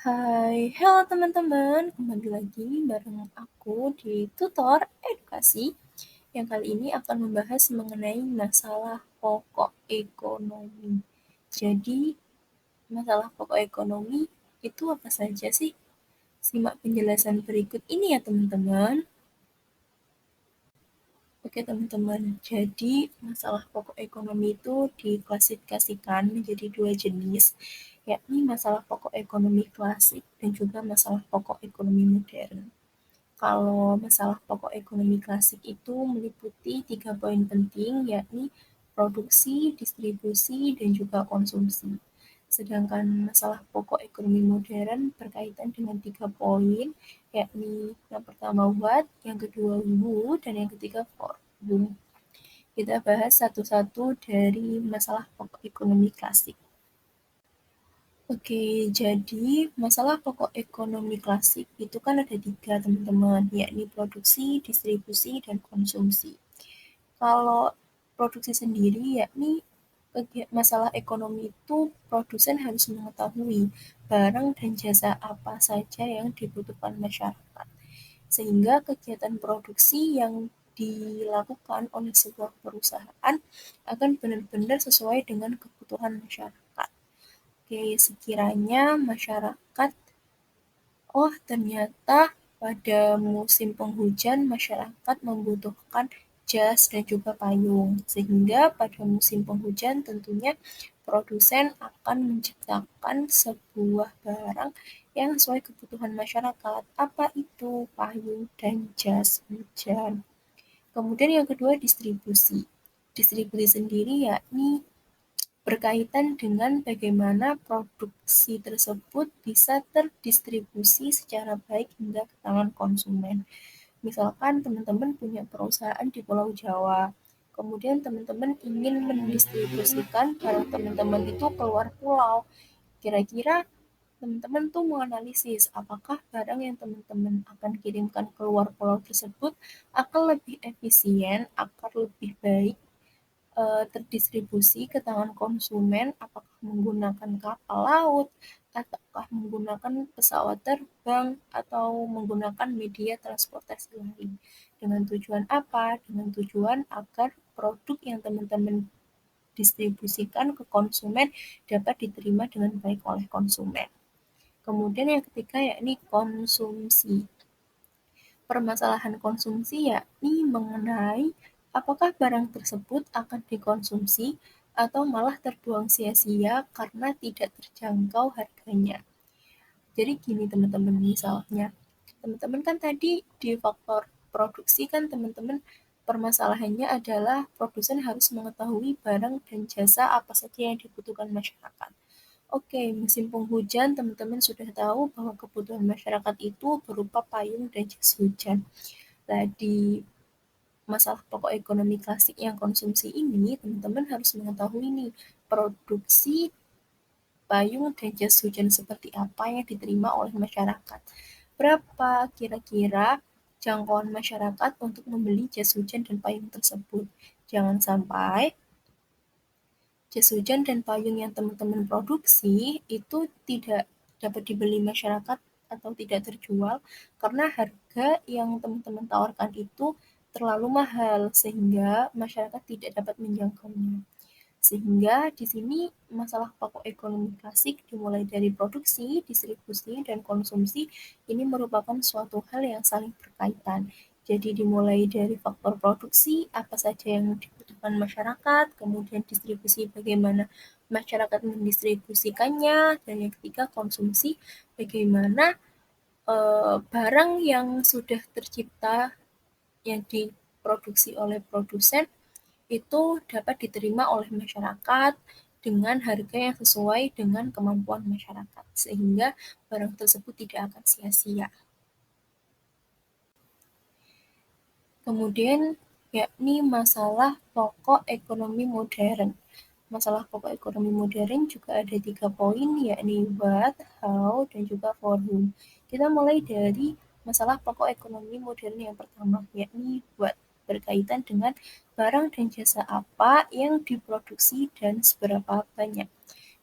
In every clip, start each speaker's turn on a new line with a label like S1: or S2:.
S1: Hai, halo teman-teman, kembali lagi bareng aku di Tutor Edukasi yang kali ini akan membahas mengenai masalah pokok ekonomi. Jadi, masalah pokok ekonomi itu apa saja sih? Simak penjelasan berikut ini ya teman-teman. Oke teman-teman, jadi masalah pokok ekonomi itu diklasifikasikan menjadi dua jenis, yakni masalah pokok ekonomi klasik dan juga masalah pokok ekonomi modern. Kalau masalah pokok ekonomi klasik itu meliputi 3 poin penting, yakni produksi, distribusi, dan juga konsumsi. Sedangkan masalah pokok ekonomi modern berkaitan dengan 3 poin, yakni yang pertama what, yang kedua who, dan yang ketiga for whom. Kita bahas satu-satu dari masalah pokok ekonomi klasik. Oke, jadi masalah pokok ekonomi klasik itu kan ada 3 teman-teman, yakni produksi, distribusi, dan konsumsi. Kalau produksi sendiri, yakni masalah ekonomi itu produsen harus mengetahui barang dan jasa apa saja yang dibutuhkan masyarakat. Sehingga kegiatan produksi yang dilakukan oleh sebuah perusahaan akan benar-benar sesuai dengan kebutuhan masyarakat. Oke, sekiranya masyarakat, oh ternyata pada musim penghujan masyarakat membutuhkan jas dan juga payung, sehingga pada musim penghujan tentunya produsen akan menciptakan sebuah barang yang sesuai kebutuhan masyarakat. Apa itu payung dan jas hujan? Kemudian yang kedua distribusi. Distribusi sendiri yakni berkaitan dengan bagaimana produksi tersebut bisa terdistribusi secara baik hingga ke tangan konsumen. Misalkan teman-teman punya perusahaan di Pulau Jawa, kemudian teman-teman ingin mendistribusikan barang teman-teman itu keluar pulau. Kira-kira teman-teman tuh menganalisis apakah barang yang teman-teman akan kirimkan keluar pulau tersebut akan lebih efisien, akan lebih baik terdistribusi ke tangan konsumen, apakah menggunakan kapal laut, ataukah menggunakan pesawat terbang, atau menggunakan media transportasi lain. Dengan tujuan apa? Dengan tujuan agar produk yang teman-teman distribusikan ke konsumen dapat diterima dengan baik oleh konsumen. Kemudian yang ketiga yakni konsumsi. Permasalahan konsumsi yakni mengenai apakah barang tersebut akan dikonsumsi atau malah terbuang sia-sia karena tidak terjangkau harganya. Jadi gini teman-teman, misalnya teman-teman kan tadi di faktor produksi kan teman-teman permasalahannya adalah produsen harus mengetahui barang dan jasa apa saja yang dibutuhkan masyarakat. Oke, musim penghujan teman-teman sudah tahu bahwa kebutuhan masyarakat itu berupa payung dan jas hujan. Nah, di masalah pokok ekonomi klasik yang konsumsi ini, teman-teman harus mengetahui nih, produksi payung dan jas hujan seperti apa yang diterima oleh masyarakat. Berapa kira-kira jangkauan masyarakat untuk membeli jas hujan dan payung tersebut. Jangan sampai jas hujan dan payung yang teman-teman produksi itu tidak dapat dibeli masyarakat atau tidak terjual karena harga yang teman-teman tawarkan itu terlalu mahal sehingga masyarakat tidak dapat menjangkaunya. Sehingga di sini masalah pokok ekonomi klasik dimulai dari produksi, distribusi, dan konsumsi ini merupakan suatu hal yang saling berkaitan. Jadi dimulai dari faktor produksi, apa saja yang dibutuhkan masyarakat, kemudian distribusi bagaimana masyarakat mendistribusikannya, dan yang ketiga konsumsi bagaimana barang yang sudah tercipta yang diproduksi oleh produsen itu dapat diterima oleh masyarakat dengan harga yang sesuai dengan kemampuan masyarakat, sehingga barang tersebut tidak akan sia-sia. Kemudian, yakni masalah pokok ekonomi modern. Masalah pokok ekonomi modern juga ada 3 poin, yakni what, how, dan juga for whom. Kita mulai dari masalah pokok ekonomi modern yang pertama, yakni what, berkaitan dengan barang dan jasa apa yang diproduksi dan seberapa banyak.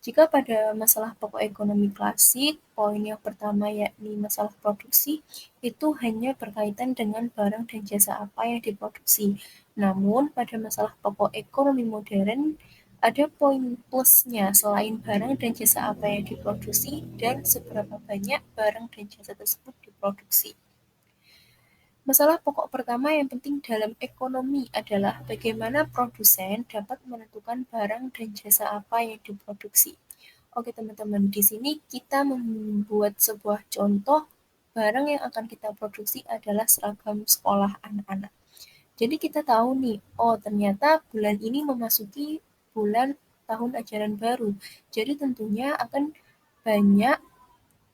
S1: Jika pada masalah pokok ekonomi klasik, poin yang pertama yakni masalah produksi, itu hanya berkaitan dengan barang dan jasa apa yang diproduksi. Namun, pada masalah pokok ekonomi modern, ada poin plusnya selain barang dan jasa apa yang diproduksi dan seberapa banyak barang dan jasa tersebut diproduksi. Masalah pokok pertama yang penting dalam ekonomi adalah bagaimana produsen dapat menentukan barang dan jasa apa yang diproduksi. Oke teman-teman, di sini kita membuat sebuah contoh barang yang akan kita produksi adalah seragam sekolah anak-anak. Jadi kita tahu nih, oh ternyata bulan ini memasuki bulan tahun ajaran baru. Jadi tentunya akan banyak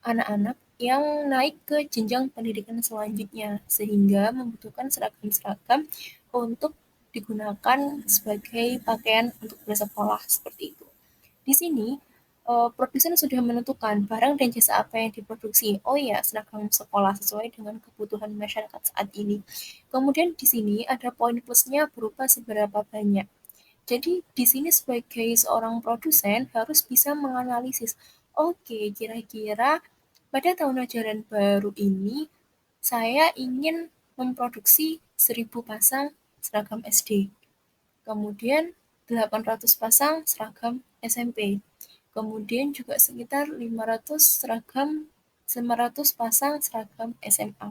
S1: anak-anak yang naik ke jenjang pendidikan selanjutnya, sehingga membutuhkan seragam-seragam untuk digunakan sebagai pakaian untuk bersekolah seperti itu. Di sini, produsen sudah menentukan barang dan jasa apa yang diproduksi. Oh ya, seragam sekolah sesuai dengan kebutuhan masyarakat saat ini. Kemudian di sini ada poin plusnya berupa seberapa banyak. Jadi di sini sebagai seorang produsen harus bisa menganalisis, oke, kira-kira pada tahun ajaran baru ini saya ingin memproduksi 1.000 pasang seragam SD, kemudian 800 pasang seragam SMP, kemudian juga sekitar 500 pasang seragam SMA.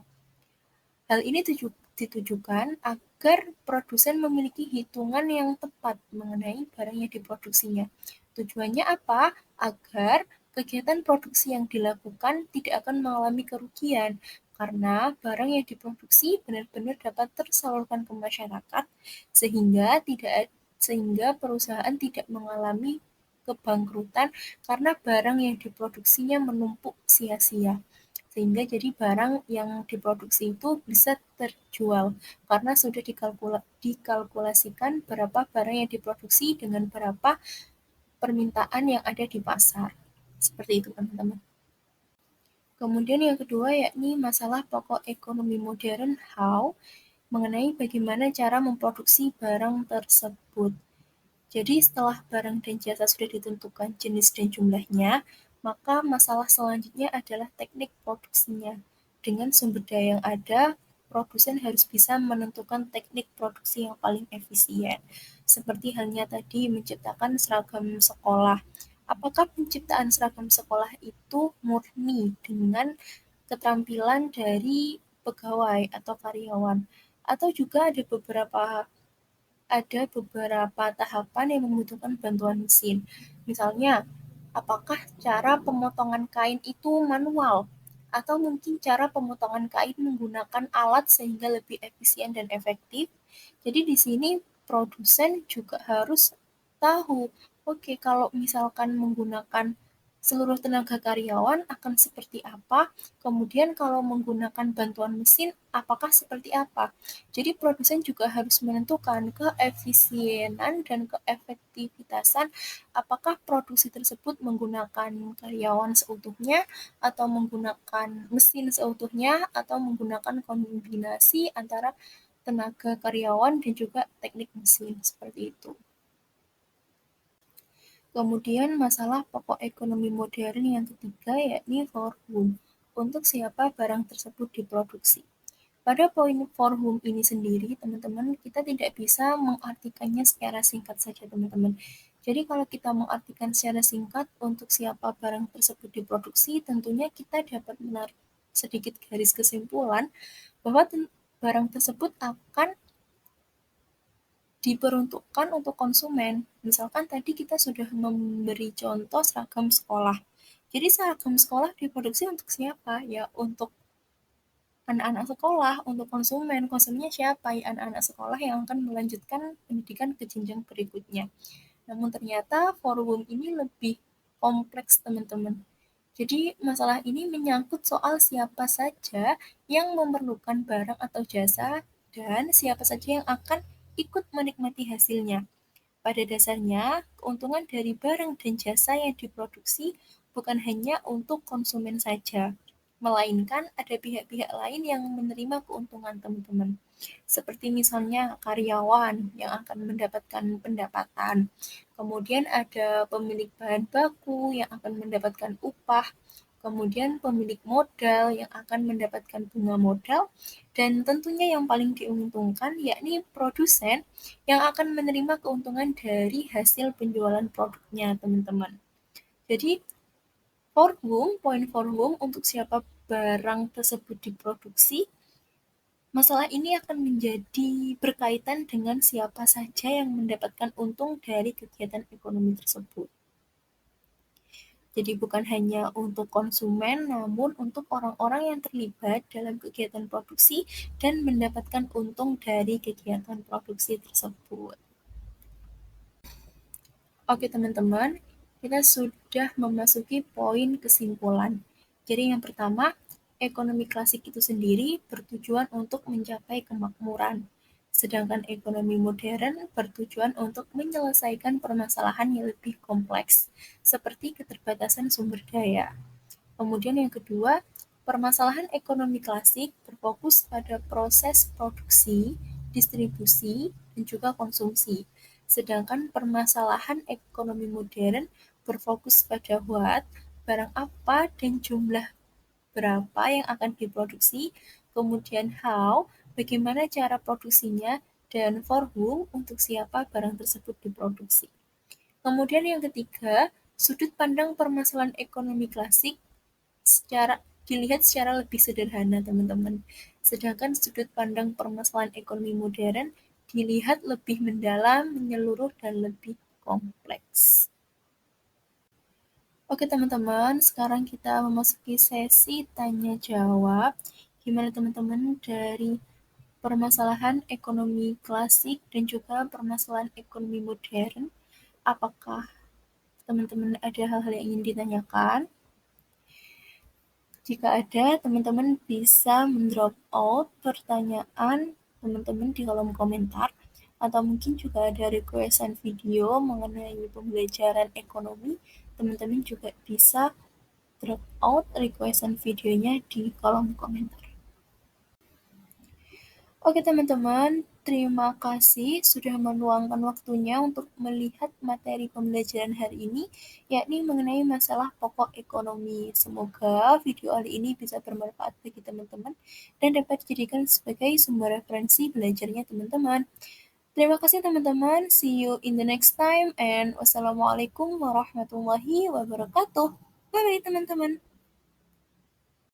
S1: Hal ini ditujukan agar produsen memiliki hitungan yang tepat mengenai barang yang diproduksinya. Tujuannya apa? Agar kegiatan produksi yang dilakukan tidak akan mengalami kerugian, karena barang yang diproduksi benar-benar dapat tersalurkan ke masyarakat sehingga perusahaan tidak mengalami kebangkrutan karena barang yang diproduksinya menumpuk sia-sia, sehingga jadi barang yang diproduksi itu bisa terjual karena sudah dikalkulasikan berapa barang yang diproduksi dengan berapa permintaan yang ada di pasar. Seperti itu teman-teman. Kemudian yang kedua yakni masalah pokok ekonomi modern how, mengenai bagaimana cara memproduksi barang tersebut. Jadi setelah barang dan jasa sudah ditentukan jenis dan jumlahnya, maka masalah selanjutnya adalah teknik produksinya. Dengan sumber daya yang ada, produsen harus bisa menentukan teknik produksi yang paling efisien. Seperti halnya tadi menciptakan seragam sekolah. Apakah penciptaan seragam sekolah itu murni dengan keterampilan dari pegawai atau karyawan? Atau juga ada beberapa tahapan yang membutuhkan bantuan mesin. Misalnya, apakah cara pemotongan kain itu manual? Atau mungkin cara pemotongan kain menggunakan alat sehingga lebih efisien dan efektif? Jadi di sini produsen juga harus tahu, oke, kalau misalkan menggunakan seluruh tenaga karyawan akan seperti apa, kemudian kalau menggunakan bantuan mesin, apakah seperti apa. Jadi produsen juga harus menentukan keefisienan dan keefektivitasan apakah produksi tersebut menggunakan karyawan seutuhnya atau menggunakan mesin seutuhnya atau menggunakan kombinasi antara tenaga karyawan dan juga teknik mesin seperti itu. Kemudian masalah pokok ekonomi modern yang ketiga yakni for whom, untuk siapa barang tersebut diproduksi. Pada poin for whom ini sendiri, teman-teman, kita tidak bisa mengartikannya secara singkat saja, teman-teman. Jadi kalau kita mengartikan secara singkat untuk siapa barang tersebut diproduksi, tentunya kita dapat menarik sedikit garis kesimpulan bahwa barang tersebut akan diperuntukkan untuk konsumen. Misalkan tadi kita sudah memberi contoh seragam sekolah. Jadi seragam sekolah diproduksi untuk siapa? Ya untuk anak-anak sekolah, untuk konsumen. Konsumennya siapa? Ya anak-anak sekolah yang akan melanjutkan pendidikan ke jenjang berikutnya. Namun ternyata forum ini lebih kompleks teman-teman. Jadi masalah ini menyangkut soal siapa saja yang memerlukan barang atau jasa dan siapa saja yang akan ikut menikmati hasilnya. Pada dasarnya, keuntungan dari barang dan jasa yang diproduksi bukan hanya untuk konsumen saja, melainkan ada pihak-pihak lain yang menerima keuntungan teman-teman. Seperti misalnya karyawan yang akan mendapatkan pendapatan, Kemudian ada pemilik bahan baku yang akan mendapatkan upah, kemudian pemilik modal yang akan mendapatkan bunga modal, dan tentunya yang paling diuntungkan yakni produsen yang akan menerima keuntungan dari hasil penjualan produknya, teman-teman. Jadi, poin forum untuk siapa barang tersebut diproduksi, masalah ini akan menjadi berkaitan dengan siapa saja yang mendapatkan untung dari kegiatan ekonomi tersebut. Jadi bukan hanya untuk konsumen, namun untuk orang-orang yang terlibat dalam kegiatan produksi dan mendapatkan untung dari kegiatan produksi tersebut. Oke teman-teman, kita sudah memasuki poin kesimpulan. Jadi yang pertama, ekonomi klasik itu sendiri bertujuan untuk mencapai kemakmuran, sedangkan ekonomi modern bertujuan untuk menyelesaikan permasalahan yang lebih kompleks, seperti keterbatasan sumber daya. Kemudian yang kedua, permasalahan ekonomi klasik berfokus pada proses produksi, distribusi, dan juga konsumsi. Sedangkan permasalahan ekonomi modern berfokus pada what, barang apa, dan jumlah berapa yang akan diproduksi, kemudian how, bagaimana cara produksinya, dan for whom, untuk siapa barang tersebut diproduksi. Kemudian yang ketiga, sudut pandang permasalahan ekonomi klasik dilihat secara lebih sederhana, teman-teman. Sedangkan sudut pandang permasalahan ekonomi modern dilihat lebih mendalam, menyeluruh, dan lebih kompleks. Oke, teman-teman, sekarang kita memasuki sesi tanya jawab. Gimana teman-teman dari permasalahan ekonomi klasik dan juga permasalahan ekonomi modern? Apakah teman-teman ada hal-hal yang ingin ditanyakan? Jika ada, teman-teman bisa mendrop out pertanyaan teman-teman di kolom komentar, atau mungkin juga ada requestan video mengenai pembelajaran ekonomi, teman-teman juga bisa drop out requestan videonya di kolom komentar. Oke teman-teman, terima kasih sudah meluangkan waktunya untuk melihat materi pembelajaran hari ini, yakni mengenai masalah pokok ekonomi. Semoga video kali ini bisa bermanfaat bagi teman-teman dan dapat dijadikan sebagai sumber referensi belajarnya teman-teman. Terima kasih teman-teman, see you in the next time, and wassalamualaikum warahmatullahi wabarakatuh. Bye-bye teman-teman.